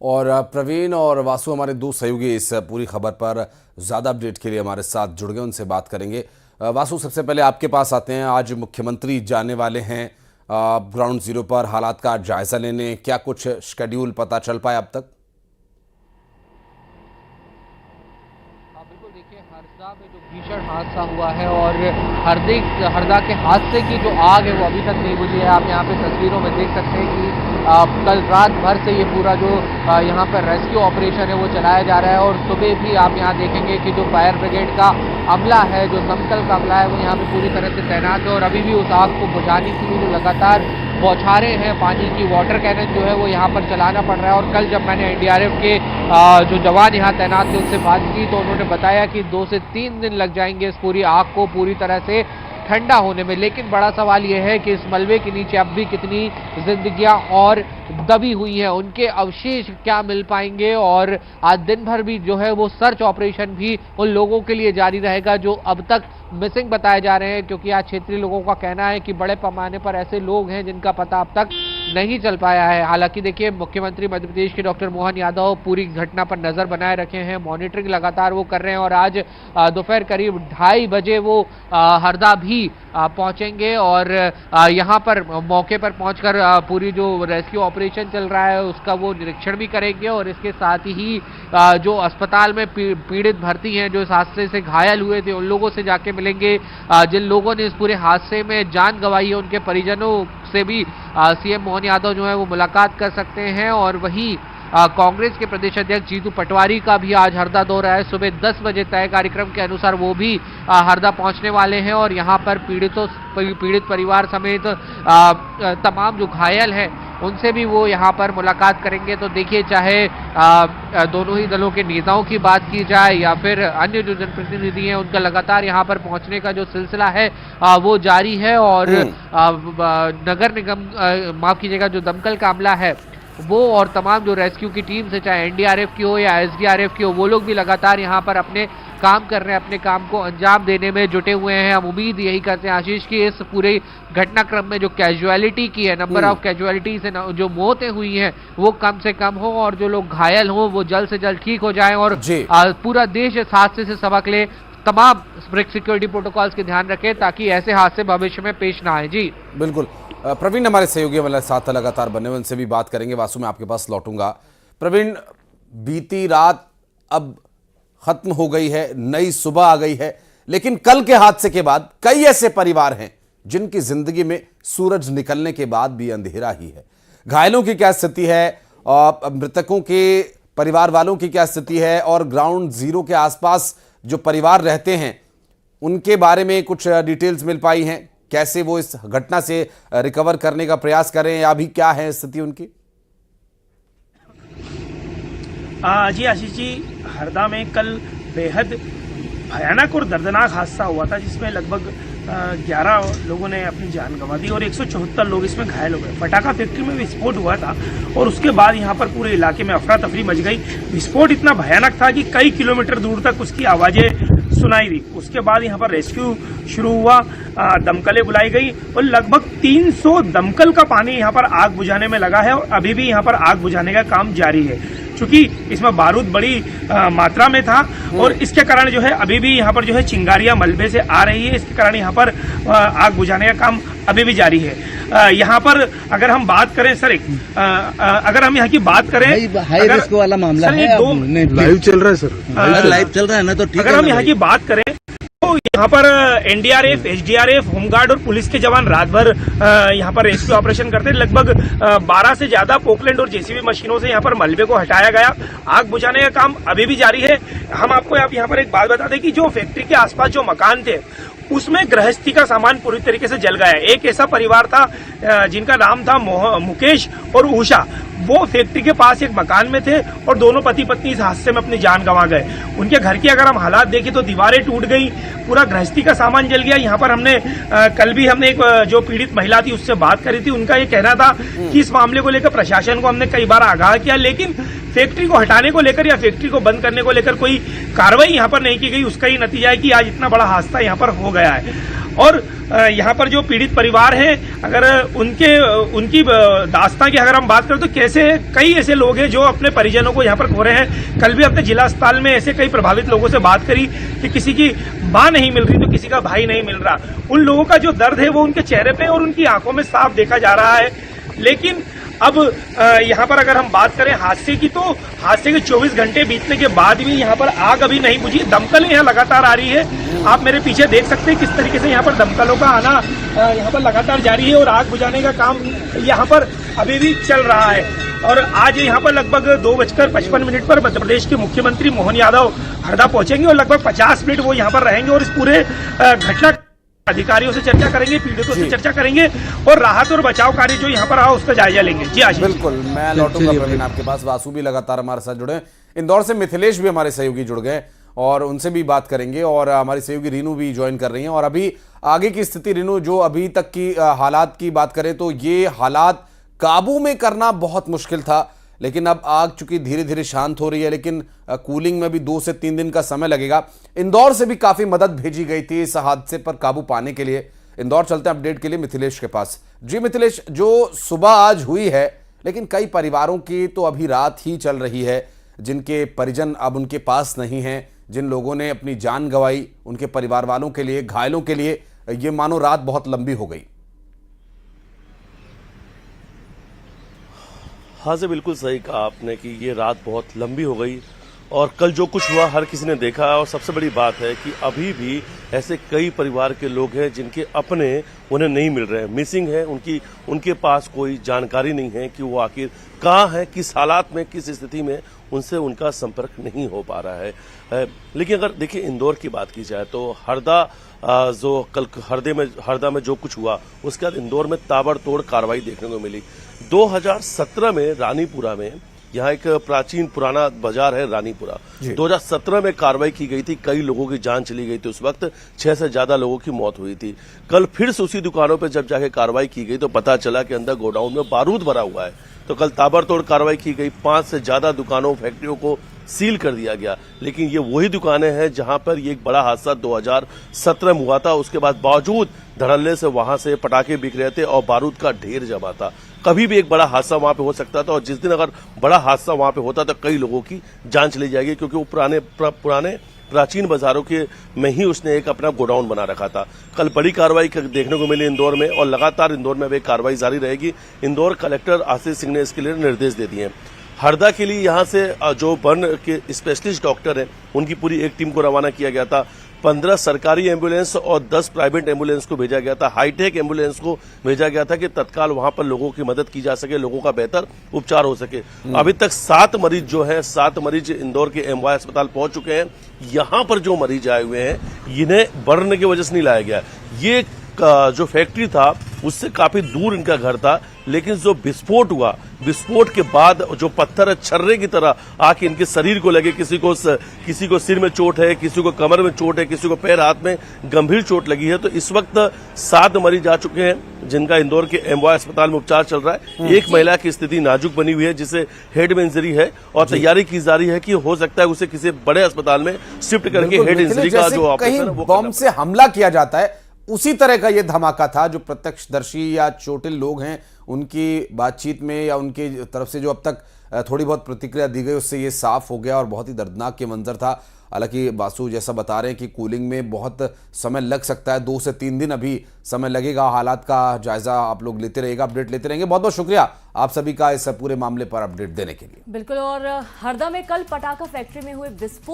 और प्रवीण और वासु हमारे दो सहयोगी इस पूरी खबर पर ज़्यादा अपडेट के लिए हमारे साथ जुड़ गए, उनसे बात करेंगे। वासु, सबसे पहले आपके पास आते हैं। आज मुख्यमंत्री जाने वाले हैं ग्राउंड जीरो पर हालात का जायजा लेने, क्या कुछ शेड्यूल पता चल पाया अब तक? बिल्कुल, देखिए हरदा में जो भीषण हादसा हुआ है और हरदा के हादसे की जो आग है वो अभी तक नहीं बुझी है। आप यहाँ पे तस्वीरों में देख सकते हैं कि कल रात भर से ये पूरा जो यहाँ पर रेस्क्यू ऑपरेशन है वो चलाया जा रहा है और सुबह भी आप यहाँ देखेंगे कि जो फायर ब्रिगेड का अमला है, जो दमकल का अमला है, वो यहाँ पे पूरी तरह से तैनात है और अभी भी उस आग को बुझाने के लिए जो लगातार बौछारें हैं पानी की, वाटर कैनन जो है वो यहाँ पर चलाना पड़ रहा है। और कल जब मैंने एनडीआरएफ के जो जवान यहाँ तैनात थे उनसे बात की तो उन्होंने बताया कि 2 से 3 दिन लग जाएंगे इस पूरी आग को पूरी तरह से ठंडा होने में। लेकिन बड़ा सवाल यह है कि इस मलबे के नीचे अब भी कितनी जिंदगियां और दबी हुई हैं, उनके अवशेष क्या मिल पाएंगे और आज दिन भर भी जो है वो सर्च ऑपरेशन भी उन लोगों के लिए जारी रहेगा जो अब तक मिसिंग बताए जा रहे हैं, क्योंकि आज क्षेत्रीय लोगों का कहना है कि बड़े पैमाने पर ऐसे लोग हैं जिनका पता अब तक नहीं चल पाया है। हालांकि देखिए, मुख्यमंत्री मध्य प्रदेश के डॉक्टर मोहन यादव पूरी घटना पर नजर बनाए रखे हैं, मॉनिटरिंग लगातार वो कर रहे हैं और आज दोपहर करीब 2:30 बजे वो हरदा भी पहुंचेंगे और यहाँ पर मौके पर पहुंचकर पूरी जो रेस्क्यू ऑपरेशन चल रहा है उसका वो निरीक्षण भी करेंगे और इसके साथ ही जो अस्पताल में पीड़ित भर्ती हैं, जो इस हादसे से घायल हुए थे, उन लोगों से जाके मिलेंगे। जिन लोगों ने इस पूरे हादसे में जान गंवाई है उनके परिजनों से भी सीएम मोहन यादव जो है वो मुलाकात कर सकते हैं। और वहीं कांग्रेस के प्रदेश अध्यक्ष जीतू पटवारी का भी आज हरदा दौरा है। सुबह 10 बजे तय कार्यक्रम के अनुसार वो भी हरदा पहुंचने वाले हैं और यहां पर पीड़ित परिवार समेत तमाम जो घायल हैं उनसे भी वो यहाँ पर मुलाकात करेंगे। तो देखिए, चाहे दोनों ही दलों के नेताओं की बात की जाए या फिर अन्य जो जनप्रतिनिधि हैं उनका लगातार यहाँ पर पहुँचने का जो सिलसिला है वो जारी है। और नगर निगम माफ कीजिएगा, जो दमकल का अमला है वो और तमाम जो रेस्क्यू की टीम से, चाहे एनडीआरएफ की हो या एसडीआरएफ की हो, वो लोग भी लगातार यहाँ पर अपने काम कर रहे हैं, अपने काम को अंजाम देने में जुटे हुए हैं। हम उम्मीद यही करते हैं आशीष की इस पूरे घटनाक्रम में जो कैजुअलिटी की है, नंबर ऑफ कैजुअलिटी से जो मौतें हुई हैं वो कम से कम हो और जो लोग घायल हों वो जल्द से जल्द ठीक हो जाएं और पूरा देश इस हादसे से सबक ले, तमाम सिक्योरिटी प्रोटोकॉल्स के ध्यान रखें ताकि ऐसे हादसे भविष्य में पेश ना आए। जी बिल्कुल, प्रवीण हमारे सहयोगी हमारे साथ लगातार बने हुए, उनसे भी बात करेंगे। वासु, मैं आपके पास लौटूंगा। प्रवीण, बीती रात अब खत्म हो गई है, नई सुबह आ गई है, लेकिन कल के हादसे के बाद कई ऐसे परिवार हैं जिनकी जिंदगी में सूरज निकलने के बाद भी अंधेरा ही है। घायलों की क्या स्थिति है, मृतकों के परिवार वालों की क्या स्थिति है और ग्राउंड जीरो के आसपास जो परिवार रहते हैं उनके बारे में कुछ डिटेल्स मिल पाई हैं? कैसे वो इस घटना से रिकवर करने का प्रयास करें या अभी क्या है स्थिति उनकी? जी आशीष जी, हरदा में कल बेहद भयानक और दर्दनाक हादसा हुआ था जिसमें लगभग 11 लोगों ने अपनी जान गंवा दी और 174 लोग इसमें घायल हो गए। फटाखा फैक्ट्री में विस्फोट हुआ था और उसके बाद यहाँ पर पूरे इलाके में अफरा तफरी मच गई। विस्फोट इतना भयानक था कि कई किलोमीटर दूर तक उसकी आवाजें सुनाई दी। उसके बाद यहाँ पर रेस्क्यू शुरू हुआ, दमकलें बुलाई गई और लगभग 300 दमकल का पानी यहाँ पर आग बुझाने में लगा है और अभी भी यहाँ पर आग बुझाने का काम जारी है। चूंकि इसमें बारूद बड़ी मात्रा में था और इसके कारण जो है अभी भी यहाँ पर जो है चिंगारियां मलबे से आ रही है, इसके कारण यहाँ पर आग बुझाने का काम अभी भी जारी है। यहाँ पर अगर हम बात करें सर, अगर हम यहाँ की बात करें, हाई रिस्क वाला मामला है, लाइव चल रहा है सर, लाइव चल रहा है ना, तो ठीक है। अगर हम यहाँ की बात करें तो यहाँ पर एनडीआरएफ, एसडीआरएफ, होमगार्ड और पुलिस के जवान रात भर यहाँ पर रेस्क्यू ऑपरेशन करते हैं। लगभग 12 से ज्यादा पोकलैंड और जेसीबी मशीनों से यहाँ पर मलबे को हटाया गया। आग बुझाने का काम अभी भी जारी है। हम आपको यहाँ पर एक बात बता दें कि जो फैक्ट्री के आसपास जो मकान थे उसमें गृहस्थी का सामान पूरी तरीके से जल गया है। एक ऐसा परिवार था जिनका नाम था मुकेश और उषा, वो फैक्ट्री के पास एक मकान में थे और दोनों पति पत्नी इस हादसे में अपनी जान गंवा गए। उनके घर की अगर हम हालात देखें तो दीवारें टूट गई, पूरा गृहस्थी का सामान जल गया। यहाँ पर हमने कल भी हमने एक जो पीड़ित महिला थी उससे बात करी थी, उनका ये कहना था कि इस मामले को लेकर प्रशासन को हमने कई बार आगाह किया, लेकिन फैक्ट्री को हटाने को लेकर या फैक्ट्री को बंद करने को लेकर कोई कार्रवाई यहाँ पर नहीं की गई। उसका ही नतीजा है कि आज इतना बड़ा हादसा यहाँ पर हो गया है। और यहाँ पर जो पीड़ित परिवार हैं, अगर उनकी दास्तां की अगर हम बात करें तो कैसे कई ऐसे लोग हैं जो अपने परिजनों को यहाँ पर खो रहे हैं। कल भी अपने जिला अस्पताल में ऐसे कई प्रभावित लोगों से बात करी कि किसी की मां नहीं मिल रही तो किसी का भाई नहीं मिल रहा। उन लोगों का जो दर्द है वो उनके चेहरे पे और उनकी आंखों में साफ देखा जा रहा है। लेकिन अब यहाँ पर अगर हम बात करें हादसे की, तो हादसे के 24 घंटे बीतने के बाद भी यहाँ पर आग अभी नहीं बुझी। दमकलें यहाँ लगातार आ रही है। आप मेरे पीछे देख सकते हैं किस तरीके से यहाँ पर दमकलों का आना यहाँ पर लगातार जारी है और आग बुझाने का काम यहाँ पर अभी भी चल रहा है। और आज यहाँ पर लगभग 2:55 पर मध्य प्रदेश के मुख्यमंत्री मोहन यादव हरदा पहुंचेंगे और लगभग 50 मिनट वो यहाँ पर रहेंगे और इस पूरे घटना अधिकारियों से चर्चा करेंगे, पीड़ितों से चर्चा करेंगे और राहत और बचाव कार्य जो यहाँ पर रहा उसका जायजा लेंगे। जी आशीष। बिल्कुल, मैं लौटूंगा प्रवीण आपके पास। वासु भी लगातार हमारे साथ जुड़े हैं। इंदौर से मिथिलेश भी हमारे सहयोगी जुड़ गए और उनसे भी बात करेंगे और हमारी सहयोगी रीनू भी ज्वाइन कर रही हैं। और अभी आगे की स्थिति रीनू, जो अभी तक की हालात की बात करें तो ये हालात काबू में करना बहुत मुश्किल था, लेकिन अब आग चूंकि धीरे धीरे शांत हो रही है, लेकिन कूलिंग में भी 2 से 3 दिन का समय लगेगा। इंदौर से भी काफी मदद भेजी गई थी इस हादसे पर काबू पाने के लिए। इंदौर चलते हैं अपडेट के लिए मिथिलेश के पास। जी मिथिलेश, जो सुबह आज हुई है, लेकिन कई परिवारों की तो अभी रात ही चल रही है, जिनके परिजन अब उनके पास नहीं हैं, जिन लोगों ने अपनी जान गंवाई, उनके परिवार वालों के लिए, घायलों के लिए ये मानो रात बहुत लंबी हो गई। हाँ से बिल्कुल सही कहा आपने कि ये रात बहुत लंबी हो गई और कल जो कुछ हुआ हर किसी ने देखा। और सबसे बड़ी बात है कि अभी भी ऐसे कई परिवार के लोग हैं जिनके अपने उन्हें नहीं मिल रहे हैं, मिसिंग है। उनके पास कोई जानकारी नहीं है कि वो आखिर कहाँ है, किस हालात में, किस स्थिति में, उनसे उनका संपर्क नहीं हो पा रहा है। लेकिन अगर देखिए इंदौर की बात की जाए तो हरदा जो कल हरदा में जो कुछ हुआ उसके बाद इंदौर में ताबड़तोड़ कार्रवाई देखने को मिली। 2017 में रानीपुरा में, यहाँ एक प्राचीन पुराना बाजार है रानीपुरा, 2017 में कार्रवाई की गई थी, कई लोगों की जान चली गई थी। उस वक्त 6 से ज्यादा लोगों की मौत हुई थी। कल फिर से उसी दुकानों पर जब जाके कार्रवाई की गई तो पता चला कि अंदर गोडाउन में बारूद भरा हुआ है। तो कल ताबड़तोड़ कार्रवाई की गई, 5 से ज्यादा दुकानों, फैक्ट्रियों को सील कर दिया गया। लेकिन ये वही दुकानें हैं जहां पर ये एक बड़ा हादसा 2017 में हुआ था। उसके बाद बावजूद धड़ल्ले से वहां से पटाखे बिक रहे थे और बारूद का ढेर जमा था। कभी भी एक बड़ा हादसा वहां पे हो सकता था और जिस दिन अगर बड़ा हादसा वहां पे होता तो कई लोगों की जान चली जाएगी, क्योंकि वो पुराने प्राचीन बाजारों के में ही उसने एक अपना गोडाउन बना रखा था। कल बड़ी कार्रवाई देखने को मिली इंदौर में और लगातार इंदौर में अब कार्रवाई जारी रहेगी। इंदौर कलेक्टर आशीष सिंह ने इसके लिए निर्देश दे दिए हैं। हरदा के लिए यहां से जो बर्न के स्पेशलिस्ट डॉक्टर हैं उनकी पूरी एक टीम को रवाना किया गया था। 15 सरकारी एम्बुलेंस और 10 प्राइवेट एम्बुलेंस को भेजा गया था। हाईटेक एम्बुलेंस को भेजा गया था कि तत्काल वहां पर लोगों की मदद की जा सके, लोगों का बेहतर उपचार हो सके। अभी तक 7 मरीज जो हैं, 7 मरीज इंदौर के एमवाय अस्पताल पहुंच चुके हैं। यहां पर जो मरीज आए हुए हैं इन्हें बर्न की वजह से नहीं लाया गया। ये जो फैक्ट्री था उससे काफी दूर इनका घर था, लेकिन जो विस्फोट हुआ, विस्फोट के बाद जो पत्थर छर्रे की तरह आके इनके शरीर को लगे, किसी को सिर में चोट है, किसी को कमर में चोट है, किसी को पैर हाथ में गंभीर चोट लगी है। तो इस वक्त 7 मरीज आ चुके हैं जिनका इंदौर के एमवाय अस्पताल में उपचार चल रहा है। एक महिला की स्थिति नाजुक बनी हुई है जिसे हेड में इंजरी है और तैयारी की जा रही है कि हो सकता है उसे किसी बड़े अस्पताल में शिफ्ट करके हेड इंजरी का जो ऑपरेशन है वो बम से हमला किया जाता है, उसी तरह का यह धमाका था। जो प्रत्यक्षदर्शी या चोटिल लोग हैं उनकी बातचीत में या उनकी तरफ से जो अब तक थोड़ी बहुत प्रतिक्रिया दी गई उससे ये साफ हो गया और बहुत ही दर्दनाक के मंजर था। हालांकि वासु जैसा बता रहे हैं कि कूलिंग में बहुत समय लग सकता है, 2 से 3 दिन अभी समय लगेगा। हालात का जायजा आप लोग लेते रहिएगा, अपडेट लेते रहेंगे। बहुत बहुत शुक्रिया आप सभी का इस पूरे मामले पर अपडेट देने के लिए। बिल्कुल। और हरदा में कल पटाखा फैक्ट्री में हुए विस्फोट